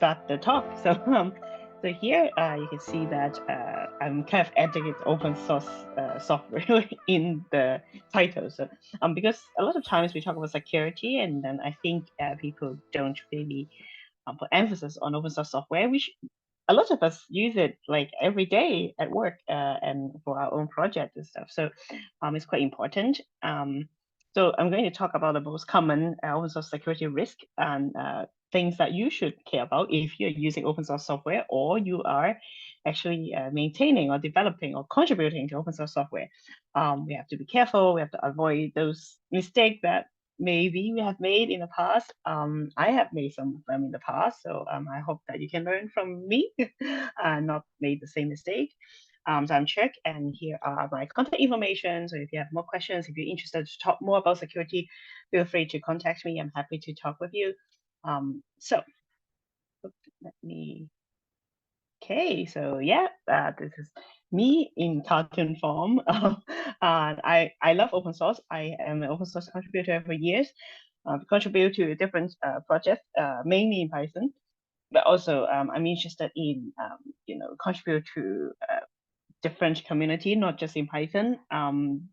start the talk. So here you can see that I'm kind of adding open source software in the title. So because a lot of times we talk about security, and then I think people don't really put emphasis on open source software, which a lot of us use it like every day at work and for our own project and stuff. So it's quite important. So I'm going to talk about the most common open source security risk and things that you should care about if you're using open source software or you are actually maintaining or developing or contributing to open source software. We have to be careful. We have to avoid those mistakes that maybe we have made in the past. I have made some of them in the past, so I hope that you can learn from me and not made the same mistake. So I'm Cheuk, and here are my contact information. So if you have more questions, if you're interested to talk more about security, feel free to contact me. I'm happy to talk with you. So let me. Okay, so yeah, this is me in cartoon form. And I love open source. I am an open source contributor for years. Contribute to different projects, mainly in Python, but also I'm interested in contribute to different community, not just in Python.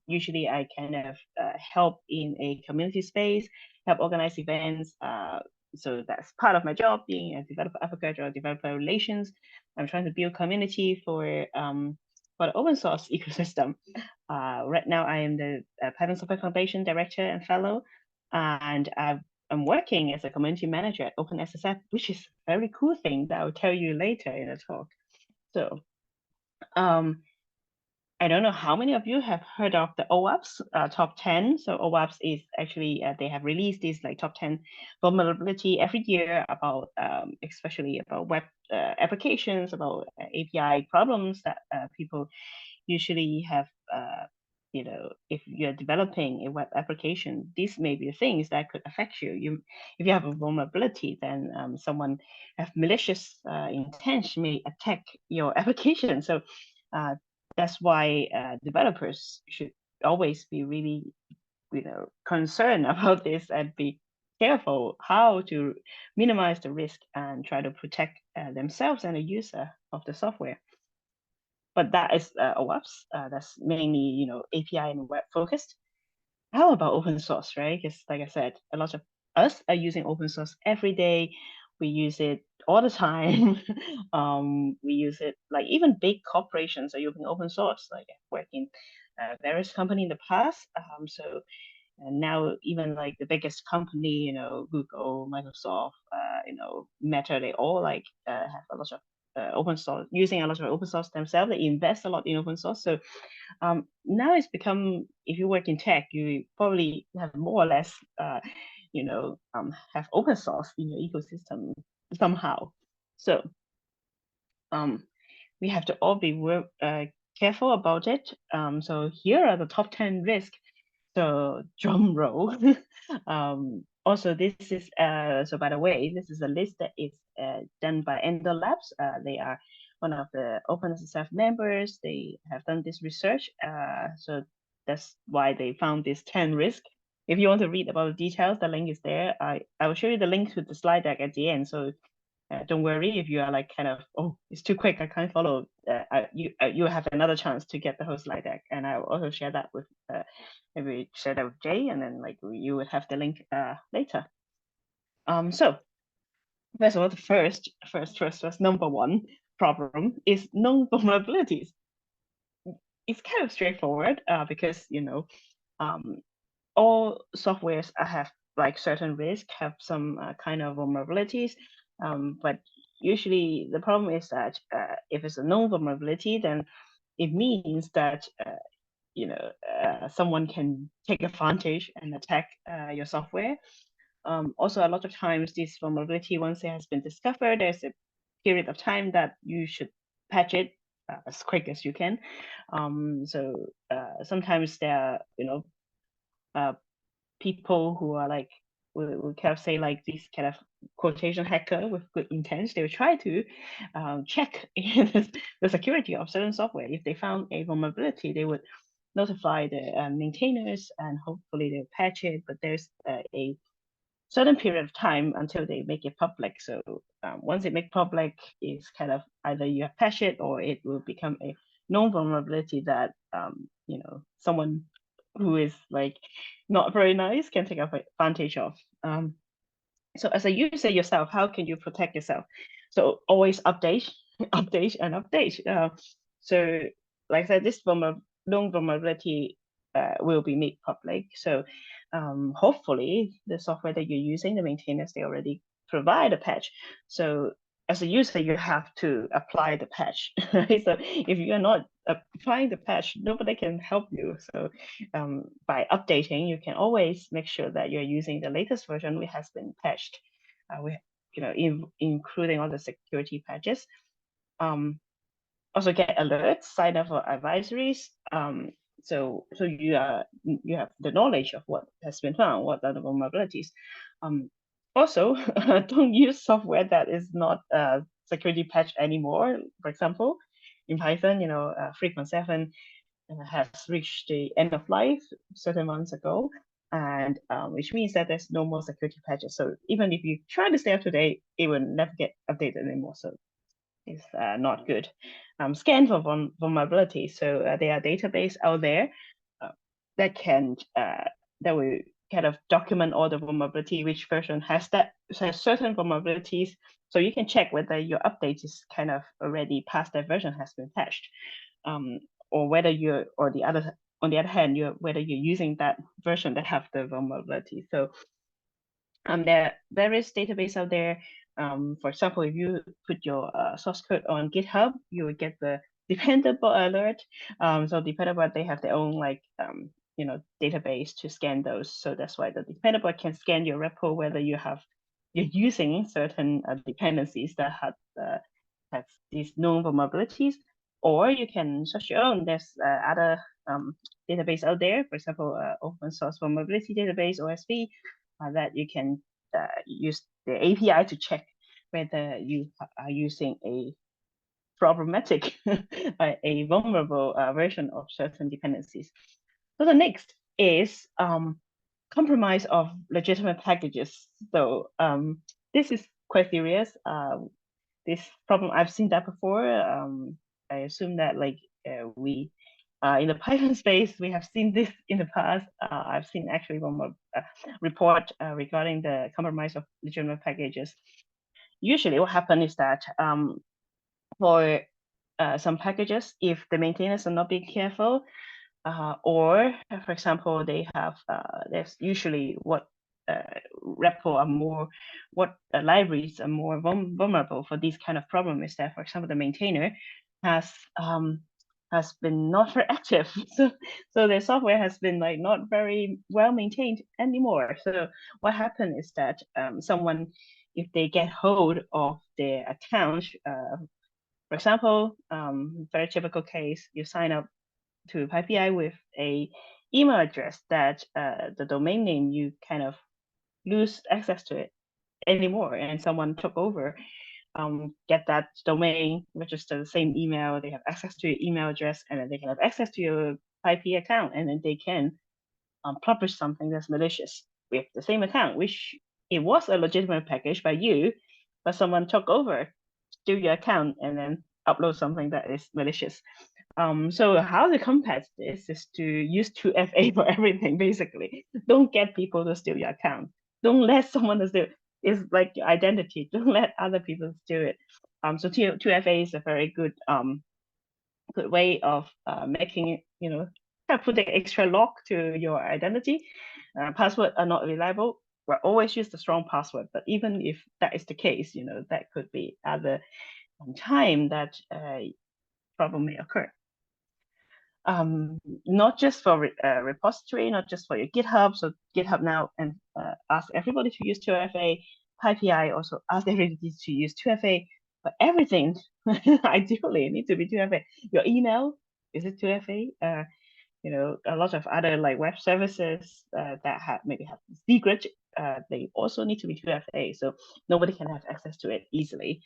Usually I kind of help in a community space, help organize events. So that's part of my job, being a developer advocate or developer relations. I'm trying to build community for the open source ecosystem. Right now, I am the Python Software Foundation Director and Fellow, and I'm working as a community manager at OpenSSF, which is a very cool thing that I'll tell you later in the talk. So um, I don't know how many of you have heard of the OWASP top 10. So OWASP is actually, they have released these like top 10 vulnerability every year about, especially about web applications, about API problems that people usually have, if you're developing a web application, these may be things that could affect you. If you have a vulnerability, then someone have malicious intent may attack your application. So uh, that's why developers should always be really, concerned about this and be careful how to minimize the risk and try to protect themselves and the user of the software. But that is OWASP. That's mainly, API and web focused. How about open source, right? Because like I said, a lot of us are using open source every day. We use it all the time. We use it like even big corporations are using open source. Like I've worked in various company in the past. So and now even like the biggest company, Google, Microsoft, Meta, they all like have a lot of open source, using a lot of open source themselves. They invest a lot in open source. So now it's become, if you work in tech, you probably have more or less, have open source in your ecosystem somehow. So we have to all be careful about it. So here are the top 10 risks. So drum roll. Also, this is, so by the way, this is a list that is done by Endor Labs. They are one of the OpenSSF members. They have done this research. So that's why they found this 10 risk. If you want to read about the details, the link is there. I will show you the link to the slide deck at the end. So don't worry if you are like kind of, oh, it's too quick, I can't follow. You have another chance to get the whole slide deck, and I will also share that with maybe share that with Jay, and then like you would have the link later. So first of all, the first number one problem is known vulnerabilities. It's kind of straightforward because all softwares have like certain risk, have some kind of vulnerabilities, but usually the problem is that if it's a known vulnerability, then it means that someone can take advantage and attack your software. Also, a lot of times this vulnerability, once it has been discovered, there's a period of time that you should patch it as quick as you can. So sometimes there are, people who are like, we kind of say like these kind of quotation hacker with good intent. They will try to check the security of certain software. If they found a vulnerability, they would notify the maintainers and hopefully they'll patch it. But there's a certain period of time until they make it public. So once it make public, it's kind of either you have patched it or it will become a known vulnerability that someone who is like not very nice can take advantage of. So as a user yourself, how can you protect yourself? So always update, update, and update. So like I said, this known vulnerability will be made public. So hopefully the software that you're using, the maintainers, they already provide a patch. So as a user, you have to apply the patch. Right? So if you're not applying the patch, nobody can help you. So by updating, you can always make sure that you're using the latest version which has been patched. Including all the security patches. Also get alerts, sign up for advisories. So you have the knowledge of what has been found, what are the vulnerabilities. Also, don't use software that is not security patch anymore. For example, in Python, 3.7 has reached the end of life certain months ago, and which means that there's no more security patches. So even if you try to stay up to date, it will never get updated anymore. So it's not good. Scan for vulnerability. So there are database out there that will kind of document all the vulnerability, which version has certain vulnerabilities. So you can check whether your update is kind of already past that version has been patched, or whether on the other hand, whether you're using that version that have the vulnerability. So there are various databases out there. For example, if you put your source code on GitHub, you will get the dependable alert. So dependable, they have their own database to scan those. So that's why the dependable can scan your repo whether you're using certain dependencies that have these known vulnerabilities, or you can search your own. There's other database out there, for example, open source vulnerability database (OSS), that you can use the API to check whether you are using a problematic, a vulnerable version of certain dependencies. So the next is compromise of legitimate packages. So this is quite serious. This problem, I've seen that before. I assume that we in the Python space, we have seen this in the past. I've seen actually one more report regarding the compromise of legitimate packages. Usually what happens is that for some packages, if the maintainers are not being careful, or for example, they have there's usually what libraries are more vulnerable for these kind of problem is that, for example, the maintainer has been not very active, so their software has been not very well maintained anymore. So what happened is that someone, if they get hold of their account, for example, very typical case, you sign up to PyPI with a email address that the domain name you kind of lose access to it anymore, and someone took over, get that domain, register the same email, they have access to your email address, and then they can have access to your PyPI account, and then they can publish something that's malicious with the same account, which it was a legitimate package by you, but someone took over, steal your account, and then upload something that is malicious. So how to combat this is to use 2FA for everything, basically. Don't get people to steal your account. Don't let someone to steal. It's like your identity. Don't let other people steal it. So 2FA is a very good way of making it, putting extra lock to your identity. Passwords are not reliable. We'll always use the strong password, but even if that is the case, that could be other time that problem may occur. Not just for repository, not just for your GitHub. So GitHub now and ask everybody to use 2FA. PyPI also ask everybody to use 2FA. But everything, ideally, need to be 2FA. Your email, is it 2FA? A lot of other web services that maybe have secret, they also need to be 2FA. So nobody can have access to it easily.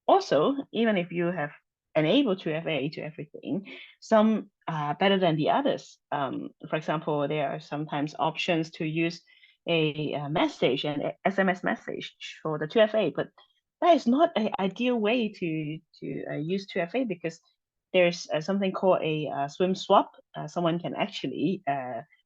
Also, even if you have enable 2FA to everything, some are better than the others. For example, there are sometimes options to use a message, an SMS message for the 2FA, but that is not an ideal way to use 2FA, because there's something called a swim swap. Someone can actually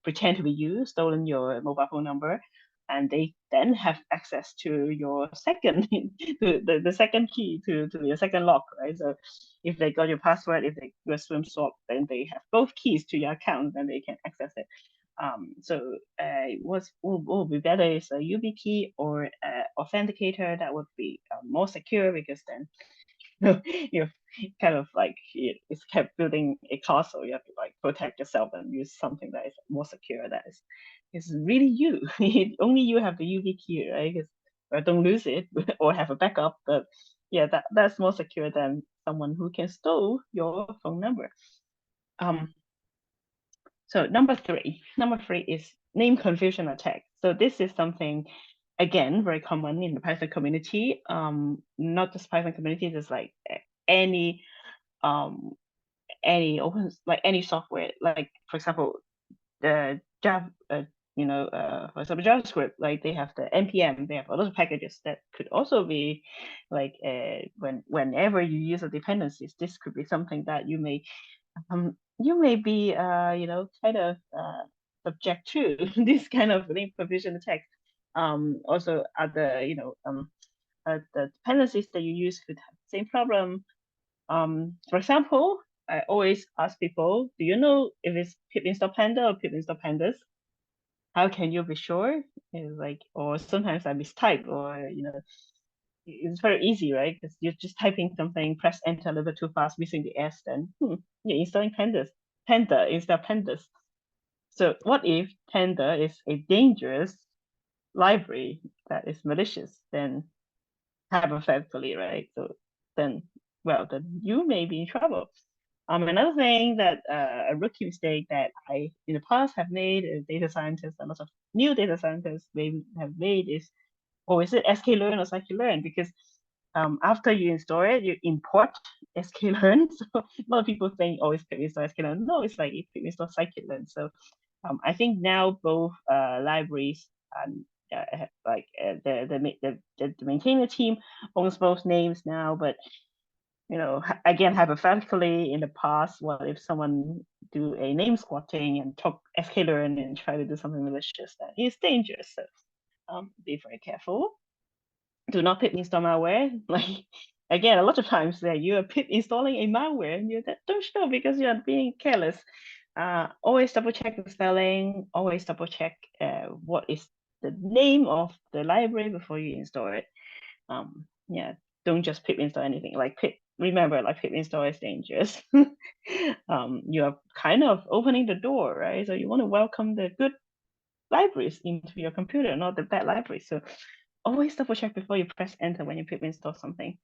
pretend to be you, stolen your mobile phone number, and they then have access to your second, to the second key to your second lock, right? So if they got your password, if they do a swim swap, then they have both keys to your account, and they can access it. So what would be better is a UB key or authenticator. That would be more secure, because then you're kind of like it's kept building a castle. You have to like protect yourself and use something that is more secure. That is really you. Only you have the UV key, right? Don't lose it or have a backup. But yeah, that's more secure than someone who can steal your phone number. So number three is name confusion attack. So this is something, again, very common in the Python community. Not just Python community, just like any open, like any software, like for example, the Java, for example, JavaScript, like they have the npm, they have a lot of packages that could also be like whenever you use a dependencies, this could be something that you may be kind of subject to this kind of name confusion attack. Also other the dependencies that you use could have the same problem. For example, I always ask people, do you know if it's pip install panda or pip install pandas? How can you be sure? It's like, or sometimes I mistype, or it's very easy, right? Because you're just typing something, press enter a little bit too fast, missing the S, then you're installing panda instead of pandas. So what if panda is a dangerous library that is malicious? Then hypothetically, right? So then, well, then you may be in trouble. Another thing that a rookie mistake that I in the past have made as data scientists, a lot of new data scientists may have made is, or is it sklearn or scikit-learn? Because after you install it, you import sklearn. So a lot of people think, oh, it's pip install sklearn. No, it's like pip install scikit-learn. So I think now both libraries the maintainer team owns both names now, but again, hypothetically, in the past, what if someone do a name squatting and took sklearn and try to do something malicious? That is dangerous. So be very careful. Do not pip install malware. Like again, a lot of times you are pip installing a malware and you don't know because you are being careless. Always double check the spelling. Always double check what is the name of the library before you install it. Yeah, don't just pip install anything. Like remember, like pip install is dangerous. You are kind of opening the door, right? So you want to welcome the good libraries into your computer, not the bad libraries. So always double check before you press enter when you pip install something.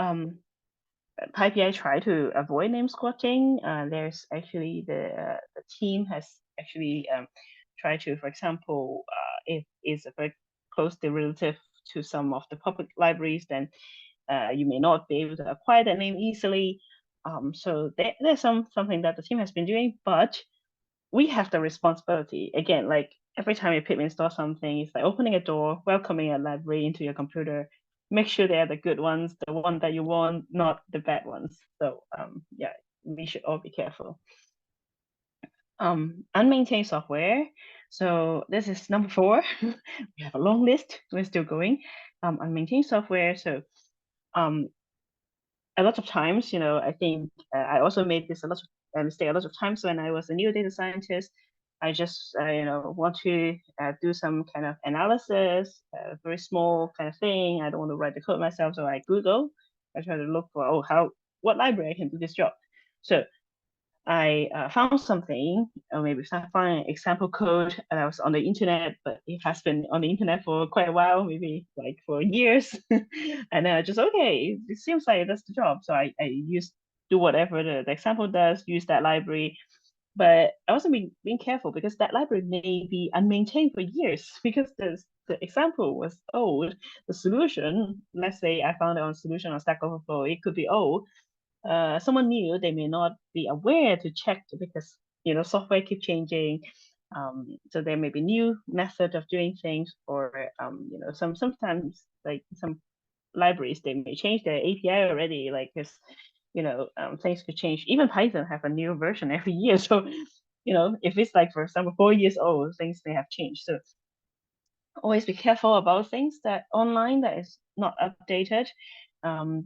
PyPI try to avoid name squatting. There's actually the team has actually tried to, for example, if it's a very close derivative to some of the public libraries, then you may not be able to acquire that name easily. So there's something that the team has been doing, but we have the responsibility. Again, like every time you pip install something, it's like opening a door, welcoming a library into your computer. Make sure they are the good ones, the one that you want, not the bad ones. So yeah, we should all be careful. Unmaintained software. So this is number 4. We have a long list. We're still going. Unmaintained software. So a lot of times, I think I also made this a lot of mistake a lot of times when I was a new data scientist. I just want to do some kind of analysis, very small kind of thing. I don't want to write the code myself, so I Google. I try to look for what library I can do this job. So I found something, or maybe I find an example code that was on the internet, but it has been on the internet for quite a while, maybe like for years. And then I just, okay, it seems like that's the job. So I do whatever the example does, use that library. But I wasn't being careful because that library may be unmaintained for years because the example was old. The solution, let's say I found it on solution on Stack Overflow, it could be old. Someone new, they may not be aware to check because software keep changing. So there may be new method of doing things, or sometimes like some libraries, they may change their API already, like this, things could change. Even Python have a new version every year. So, if it's like, for example, 4 years old, things may have changed. So always be careful about things that online that is not updated.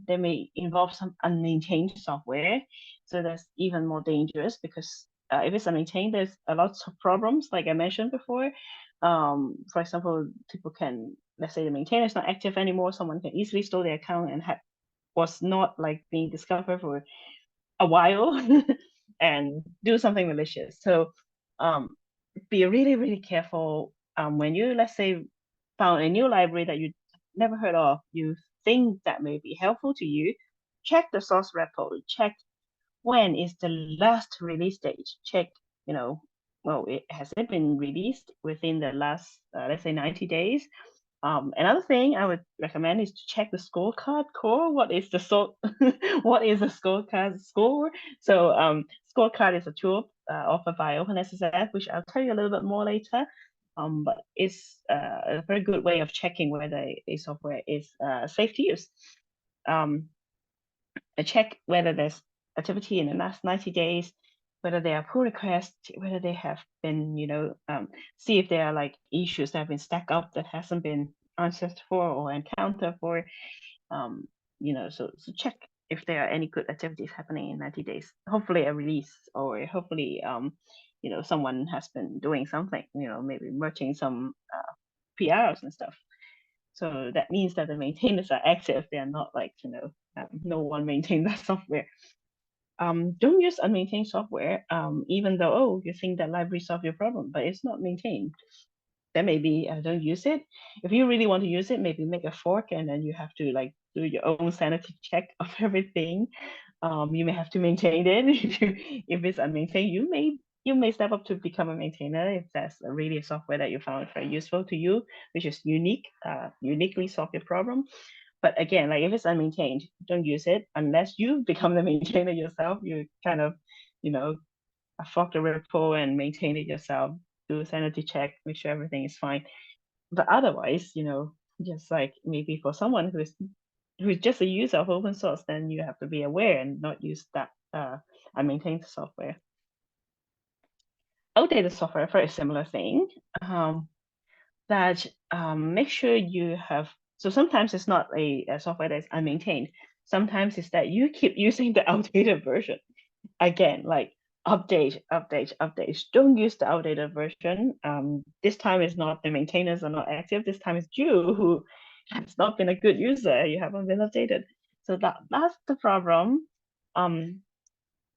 They may involve some unmaintained software, so that's even more dangerous because if it's unmaintained, there's a lot of problems, like I mentioned before. For example, people can, let's say the maintainer is not active anymore, someone can easily store their account and was not like being discovered for a while and do something malicious. So um, be really, really careful when you, let's say, found a new library that you never heard of, you think that may be helpful to you. Check the source repo, check when is the last release date, check, well, has it been released within the last, let's say, 90 days? Another thing I would recommend is to check the scorecard core. What is the what is the scorecard score? So scorecard is a tool offered by OpenSSF, which I'll tell you a little bit more later. But it's a very good way of checking whether a software is safe to use. I check whether there's activity in the last 90 days, whether there are pull requests, whether they have been, see if there are like issues that have been stacked up that hasn't been answered for or encountered for, so check if there are any good activities happening in 90 days. Hopefully a release, or hopefully, someone has been doing something, maybe merging some PRs and stuff. So that means that the maintainers are active. They are not like, no one maintains that software. Don't use unmaintained software, even though, you think that library solve your problem, but it's not maintained. Then maybe don't use it. If you really want to use it, maybe make a fork, and then you have to like do your own sanity check of everything. You may have to maintain it. If it's unmaintained, you may step up to become a maintainer if that's really a software that you found very useful to you, which is uniquely solve your problem. But again, like if it's unmaintained, don't use it unless you become the maintainer yourself. You kind of, fork the repo and maintain it yourself, do a sanity check, make sure everything is fine. But otherwise, just like maybe for someone who's just a user of open source, then you have to be aware and not use that unmaintained software. Outdated software, very similar thing. That make sure you have. So sometimes it's not a software that's unmaintained. Sometimes it's that you keep using the outdated version. Again, like update. Don't use the outdated version. This time is not the maintainers are not active. This time it's you who has not been a good user. You haven't been updated. So that's the problem.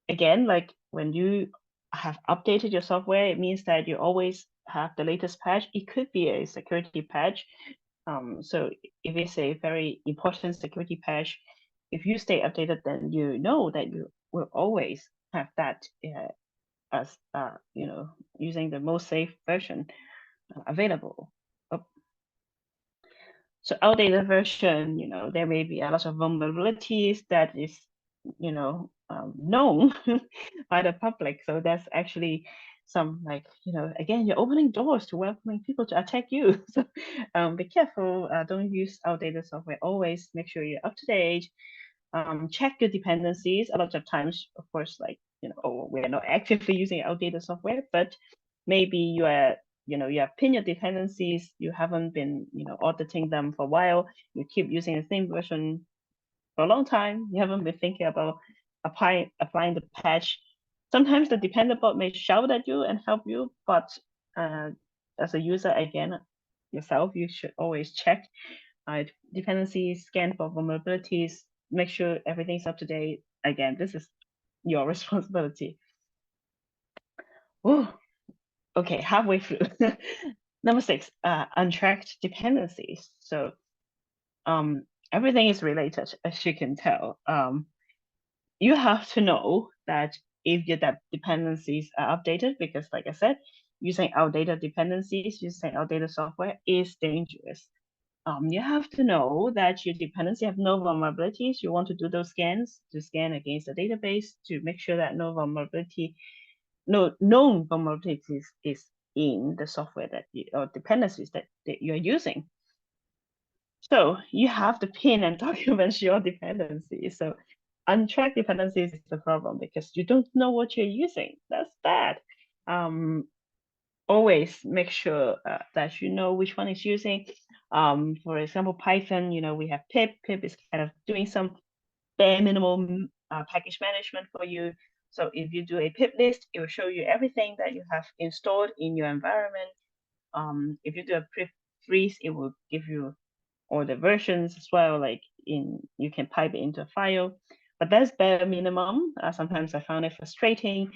Again, like when you have updated your software, it means that you always have the latest patch. It could be a security patch. So if it's a very important security patch, if you stay updated, then you know that you will always have that as using the most safe version available. So outdated version, there may be a lot of vulnerabilities that is, known by the public. So that's actually some like, again, you're opening doors to welcoming people to attack you. So be careful. Don't use outdated software. Always make sure you're up to date. Check your dependencies. A lot of times, of course, like, we're not actively using outdated software, but maybe you have pinned your dependencies, you haven't been, auditing them for a while, you keep using the same version for a long time, you haven't been thinking about applying the patch. Sometimes the dependent bot may shout at you and help you, but as a user, again, yourself, you should always check dependencies, scan for vulnerabilities, make sure everything's up to date. Again, this is your responsibility. Ooh, okay, halfway through. Number 6, untracked dependencies. So everything is related, as you can tell. You have to know that if your dependencies are updated, because like I said, using outdated dependencies, using outdated software is dangerous. You have to know that your dependency have no vulnerabilities. You want to do those scans to scan against the database to make sure that no known vulnerabilities is in the software that or dependencies that you're using. So you have to pin and document your dependencies. So untracked dependencies is the problem because you don't know what you're using. That's bad. Always make sure that you know which one is using. For example, Python, we have pip. Pip is kind of doing some bare minimum package management for you. So if you do a pip list, it will show you everything that you have installed in your environment. If you do a pip freeze, it will give you all the versions as well. Like you can pipe it into a file, but that's bare minimum. Sometimes I found it frustrating.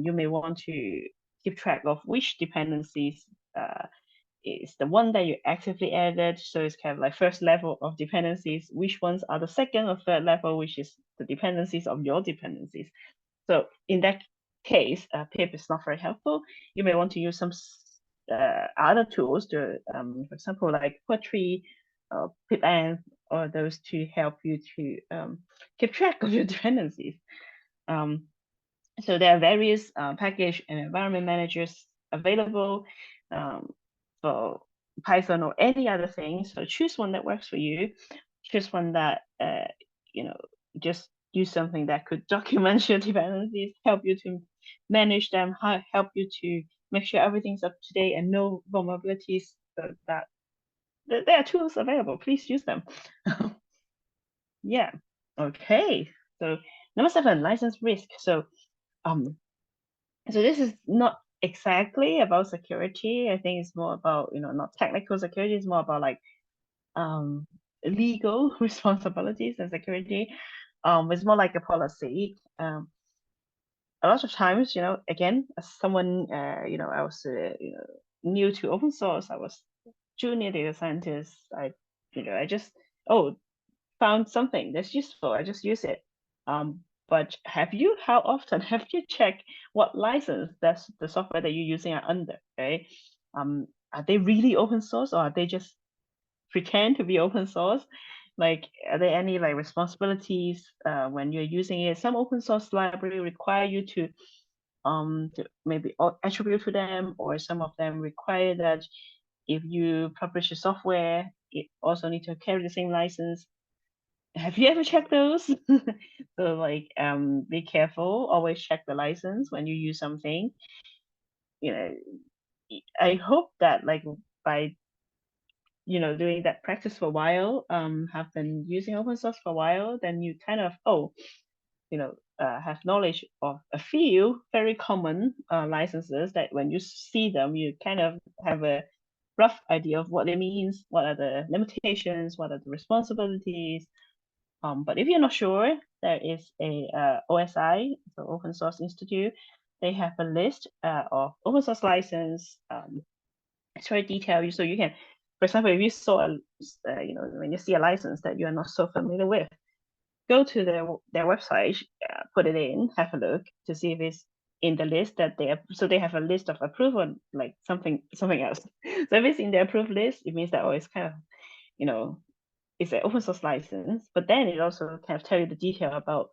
You may want to keep track of which dependencies is the one that you actively added. So it's kind of like first level of dependencies, which ones are the second or third level, which is the dependencies of your dependencies. So in that case, pip is not very helpful. You may want to use some other tools to, for example, like Poetry, pipenv, or those to help you to keep track of your dependencies. So there are various package and environment managers available for Python or any other thing. So choose one that works for you. Choose one that just use something that could document your dependencies, help you to manage them, help you to make sure everything's up to date and no vulnerabilities. So that there are tools available. Please use them. Yeah. Okay. So number 7, license risk. So this is not exactly about security. I think it's more about, not technical security. It's more about like legal responsibilities and security. It's more like a policy. A lot of times, again, as someone, I was, new to open source. I was junior data scientist. I just found something that's useful. I just use it. But how often have you checked what license that's the software that you're using are under, right? Are they really open source or are they just pretend to be open source? Like, are there any like responsibilities when you're using it? Some open source library require you to maybe attribute to them, or some of them require that if you publish a software, it also need to carry the same license. Have you ever checked those? So like be careful, always check the license when you use something. You know, I hope that like by doing that practice for a while, have been using open source for a while, then you kind of have knowledge of a few very common licenses that when you see them, you kind of have a rough idea of what it means, what are the limitations, what are the responsibilities. But if you're not sure, there is a OSI, so Open Source Institute. They have a list of open source license. It's very detailed, so you can, for example, if you saw when you see a license that you are not so familiar with, go to their website, put it in, have a look to see if it's in the list that they have a list of approval, like something else. So if it's in the approved list, it means that it's kind of it's an open source license, but then it also kind of tell you the detail about,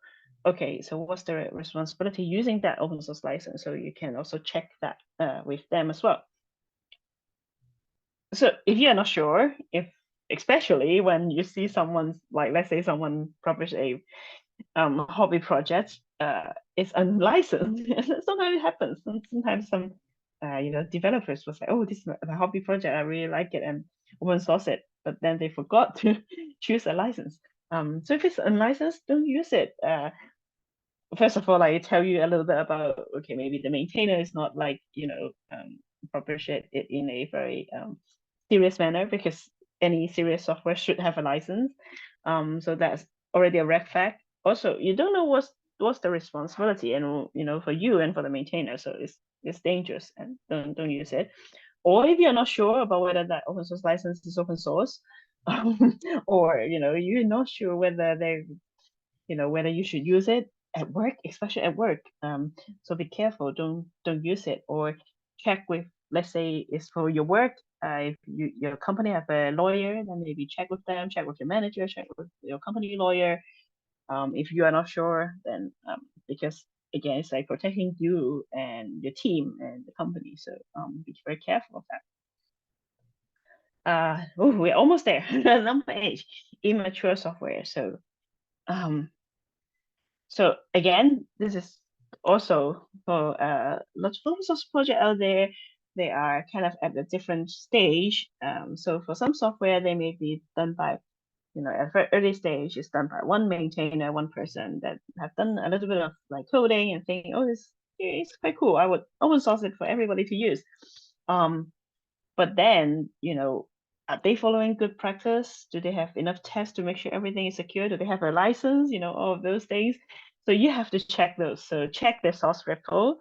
okay, so what's the responsibility using that open source license? So you can also check that with them as well. So if you're not sure, especially when you see someone's, like, let's say someone published a hobby project, it's unlicensed. Sometimes it happens. Sometimes some developers will say, oh, this is my hobby project, I really like it, and open source it, but then they forgot to choose a license. So if it's unlicensed, don't use it. First of all, I tell you a little bit about, okay, maybe the maintainer is not like publish it in a very serious manner, because any serious software should have a license. So that's already a red flag. Also, you don't know what's the responsibility, and for you and for the maintainer, so it's dangerous, and don't use it. Or if you're not sure about whether that open source license is open source, or you're not sure whether whether you should use it at work, especially at work. So be careful, don't use it, or check with, let's say it's for your work. If your company have a lawyer, then maybe check with them, check with your manager, check with your company lawyer. If you are not sure, then because again, it's like protecting you and your team and the company. So be very careful of that. Oh, we're almost there. Number 8, immature software. Um, so again, this is also for lots of open source projects out there. They are kind of at a different stage. So for some software, they may be done by, at a very early stage, it's done by one maintainer, one person that have done a little bit of like coding and thinking, oh, this is quite cool. I would open source it for everybody to use. But then, are they following good practice? Do they have enough tests to make sure everything is secure? Do they have a license? All of those things. So you have to check those. So check their source repo.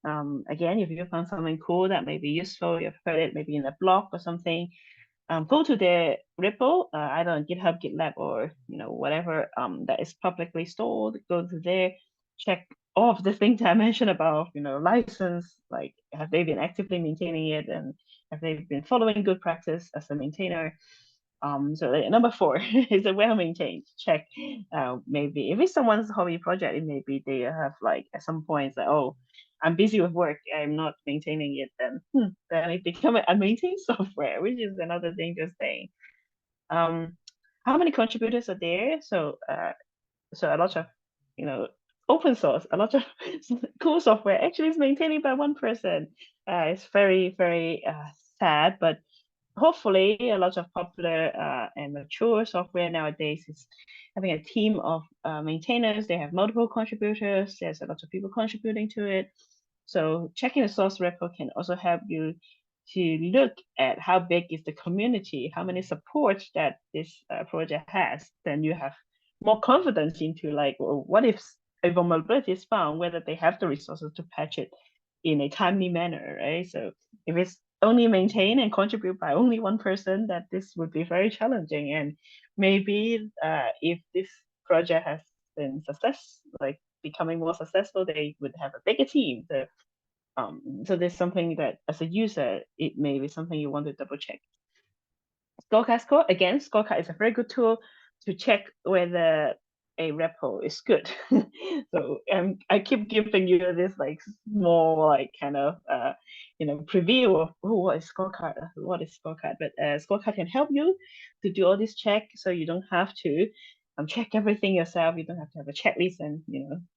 Again, if you found something cool that may be useful, you've heard it maybe in a blog or something, go to their repo, either on GitHub, GitLab, or whatever that is publicly stored. Go to there, check all of the things I mentioned about, license, like have they been actively maintaining it, and have they been following good practice as a maintainer. So number 4 is a well maintained. Check. Maybe if it's someone's hobby project, it may be they have like at some points like, oh, I'm busy with work, I'm not maintaining it, then it become an unmaintained software, which is another dangerous thing. How many contributors are there? So a lot of open source, a lot of cool software actually is maintained by one person. It's very, very sad, but hopefully a lot of popular and mature software nowadays is having a team of maintainers. They have multiple contributors. There's a lot of people contributing to it. So checking the source repo can also help you to look at how big is the community, how many supports that this project has. Then you have more confidence into like, well, what if a vulnerability is found, whether they have the resources to patch it in a timely manner, right? So if it's only maintained and contribute by only one person, that this would be very challenging. And maybe if this project has been like becoming more successful, they would have a bigger team. So there's something that as a user, it may be something you want to double check. Scorecard score, again, scorecard is a very good tool to check whether a repo is good. So I keep giving you this like small like kind of preview of what is scorecard, but scorecard can help you to do all this check, so you don't have to check everything yourself. You don't have to have a checklist and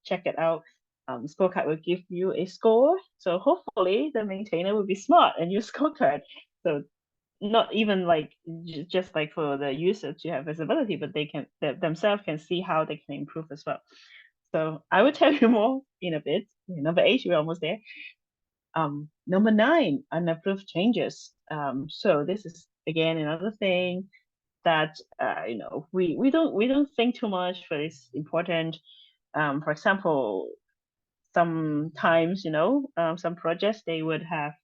check it out. Scorecard will give you a score, so hopefully the maintainer will be smart and use scorecard. So not even like just like for the user to have visibility, but they can themselves can see how they can improve as well. So I will tell you more in a bit. Number 8, we're almost there. Number 9, unapproved changes. So this is again another thing that we don't think too much, but it's important. For example, sometimes some projects they would have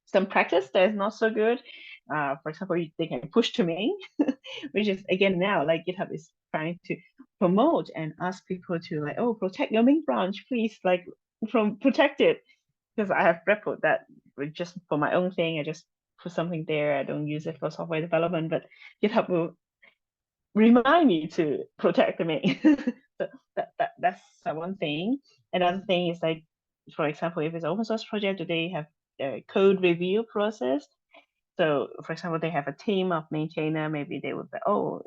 some practice that is not so good. For example, they can push to main, which is again now like GitHub is trying to promote and ask people to like, oh, protect your main branch, please, like from protect it. Because I have repo that just for my own thing, I just put something there. I don't use it for software development, but GitHub will remind me to protect the main. So that's one thing. Another thing is like, for example, if it's open source project, do they have a code review process? So, for example, they have a team of maintainer. Maybe they would say, oh,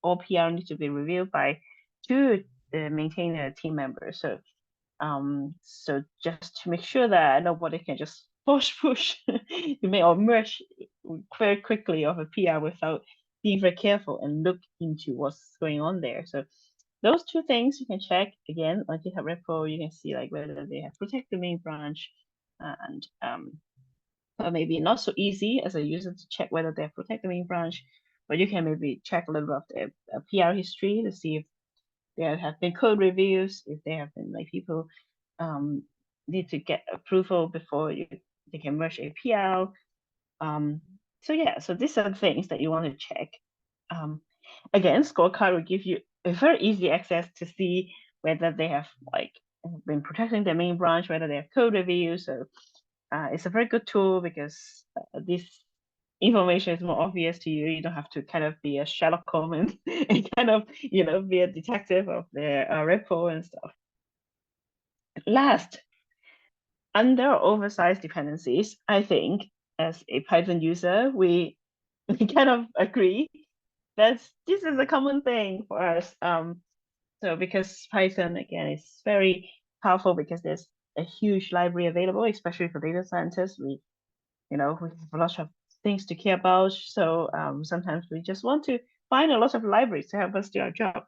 all PR need to be reviewed by 2 maintainer team members. So just to make sure that nobody can just push you may or merge very quickly of a PR without being very careful and look into what's going on there. So those 2 things you can check again on GitHub repo. You can see like whether they have protect the main branch, and maybe not so easy as a user to check whether they have protect the main branch, but you can maybe check a little bit of their PR history to see if there have been code reviews, if there have been like people need to get approval before they can merge APL. So these are the things that you want to check. Again, scorecard will give you a very easy access to see whether they have like been protecting their main branch, whether they have code reviews. So it's a very good tool because this information is more obvious to you. You don't have to kind of be a Sherlock Holmes and kind of be a detective of their repo and stuff. Last, under oversized dependencies, I think as a Python user, we kind of agree that this is a common thing for us. So because Python again is very powerful because there's a huge library available, especially for data scientists. We have a lot of things to care about. So sometimes we just want to find a lot of libraries to help us do our job.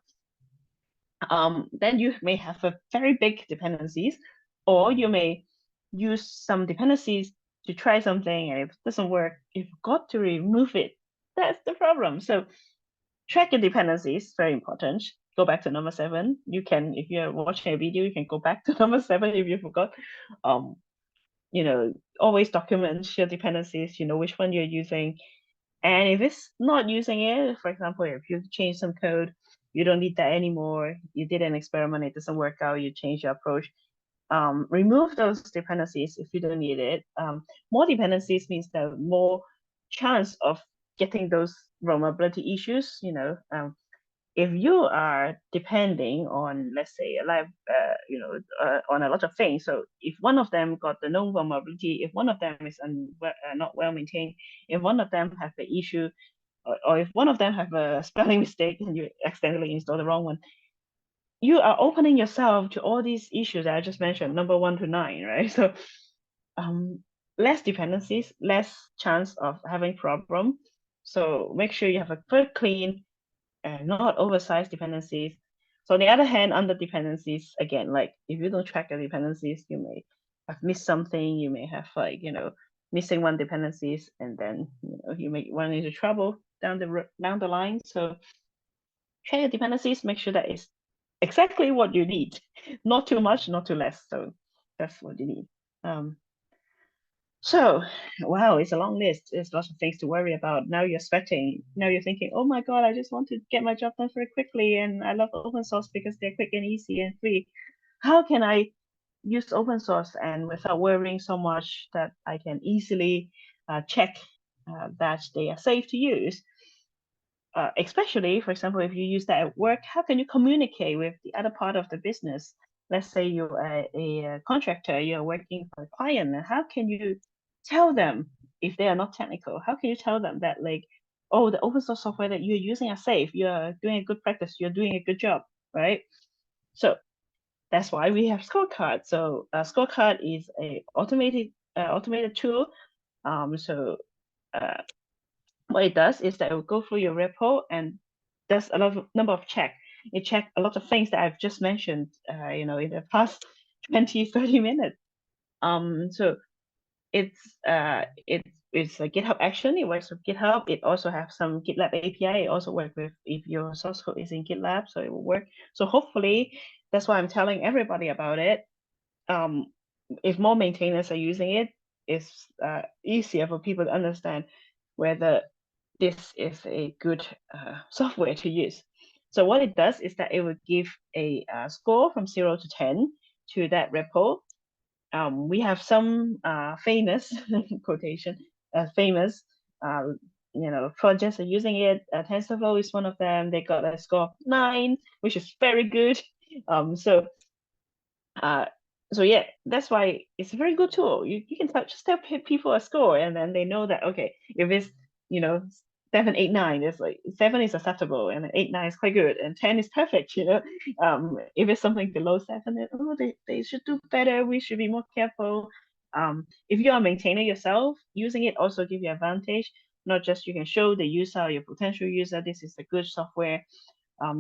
Then you may have a very big dependencies, or you may use some dependencies to try something, and if it doesn't work, you've got to remove it. That's the problem. So track your dependencies, very important. Go back to number 7. You can, if you're watching a video, you can go back to number 7 if you forgot. Always document your dependencies, which one you're using. And if it's not using it, for example, if you change some code, you don't need that anymore. You did an experiment, it doesn't work out, you change your approach. Remove those dependencies if you don't need it. More dependencies means there more chance of getting those vulnerability issues. If you are depending on, let's say, on a lot of things, so if one of them got the known vulnerability, if one of them is not well maintained, if one of them have the issue, or if one of them have a spelling mistake and you accidentally install the wrong one, you are opening yourself to all these issues that I just mentioned, number 1 to 9, right? So less dependencies, less chance of having problem. So make sure you have a very clean and not oversized dependencies. So on the other hand, under dependencies, again, like if you don't track your dependencies, you may have missed something. You may have missing one dependencies, and then you may run into trouble down the line. So check your dependencies, make sure that it's exactly what you need, not too much, not too less. So that's what you need. So, wow, it's a long list. There's lots of things to worry about. Now you're sweating. Now you're thinking, oh my God, I just want to get my job done very quickly. And I love open source because they're quick and easy and free. How can I use open source and without worrying so much that I can easily check that they are safe to use? Especially, for example, if you use that at work, how can you communicate with the other part of the business? Let's say you're a contractor, you're working for a client, and how can you tell them if they are not technical? How can you tell them that, like, oh, the open source software that you're using are safe, you're doing a good practice, you're doing a good job, right? So that's why we have Scorecard. So Scorecard is a automated tool. So what it does is that it will go through your repo and there's a number of check. It check a lot of things that I've just mentioned, in the past 20, 30 minutes. So it's a GitHub action. It works with GitHub. It also has some GitLab API. It also works with if your source code is in GitLab, so it will work. So hopefully that's why I'm telling everybody about it. If more maintainers are using it, it's easier for people to understand whether this is a good software to use. So what it does is that it will give a score from 0 to 10 to that repo. We have some famous quotation, famous projects are using it. TensorFlow is one of them. They got a score of 9, which is very good. So yeah, that's why it's a very good tool. You can just tell people a score, and then they know that, okay, if it's 7, 8, 9, it's like 7 is acceptable, and 8, 9 is quite good, and 10 is perfect. If it's something below 7, then, they should do better. We should be more careful. If you are maintaining yourself, using it also give you advantage. Not just you can show the user, your potential user, this is a good software.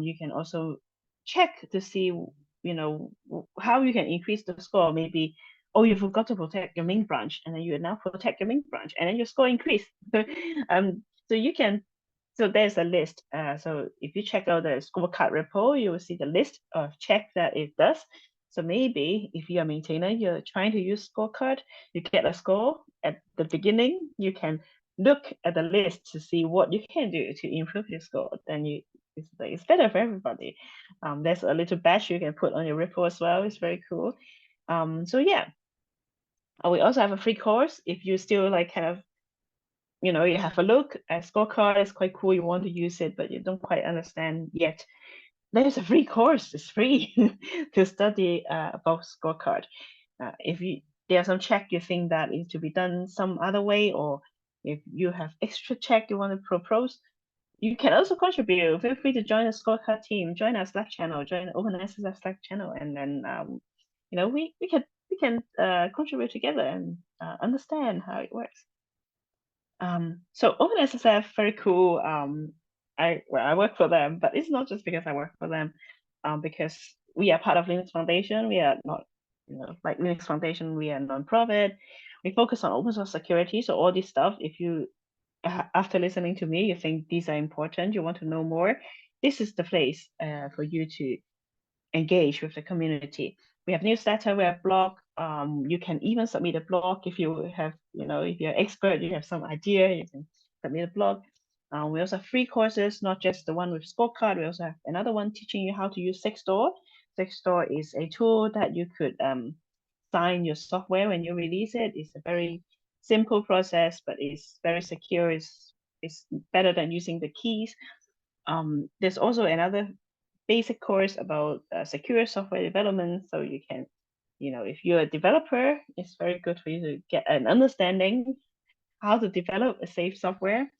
You can also check to see how you can increase the score. Maybe, oh, you forgot to protect your main branch, and then you now protect your main branch, and then your score increase. So you can, so there's a list. So if you check out the scorecard repo, you will see the list of check that it does. So maybe if you're a maintainer, you're trying to use scorecard, you get a score at the beginning, you can look at the list to see what you can do to improve your score. Then it's better for everybody. There's a little badge you can put on your repo as well. It's very cool. So yeah, we also have a free course if you still like kind of, you have a look at scorecard. It's quite cool. You want to use it, but you don't quite understand yet there's a free course. It's free to study about scorecard. If there's some check you think that is to be done some other way, or if you have extra check you want to propose, you can also contribute. Feel free to join the scorecard team, join our Slack channel, join the OpenSSF Slack channel, and then we can contribute together and understand how it works. So OpenSSF, very cool. I work for them, but it's not just because I work for them. Because we are part of Linux Foundation. We are not, like Linux Foundation. We are non-profit. We focus on open source security. So all this stuff, if you after listening to me, you think these are important, you want to know more, this is the place for you to engage with the community. We have newsletter, we have blog. You can even submit a blog if you have, if you're expert, you have some idea, you can submit a blog. We also have free courses, not just the one with scorecard. We also have another one teaching you how to use Sexstore. Sexstore is a tool that you could sign your software when you release it. It's a very simple process, but it's very secure. It's better than using the keys. There's also another basic course about secure software development. So you can, if you're a developer, it's very good for you to get an understanding how to develop a safe software.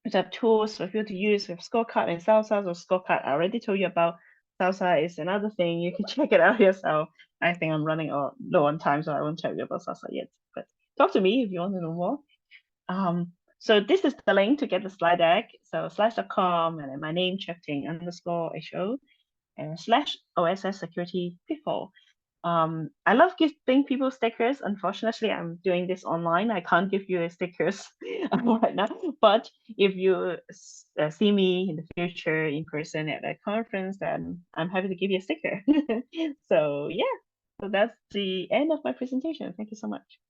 We have tools for you to use with Scorecard and Salsa. So Scorecard, I already told you about. Salsa is another thing. You can check it out yourself. I think I'm running low on time, so I won't tell you about Salsa yet. But talk to me if you want to know more. So this is the link to get the slide deck. So slides.com and then my name, Cheuk Ting _HO and /OSS security pitfall. I love giving people stickers. Unfortunately, I'm doing this online. I can't give you stickers right now. But if you see me in the future in person at a conference, then I'm happy to give you a sticker. So yeah, so that's the end of my presentation. Thank you so much.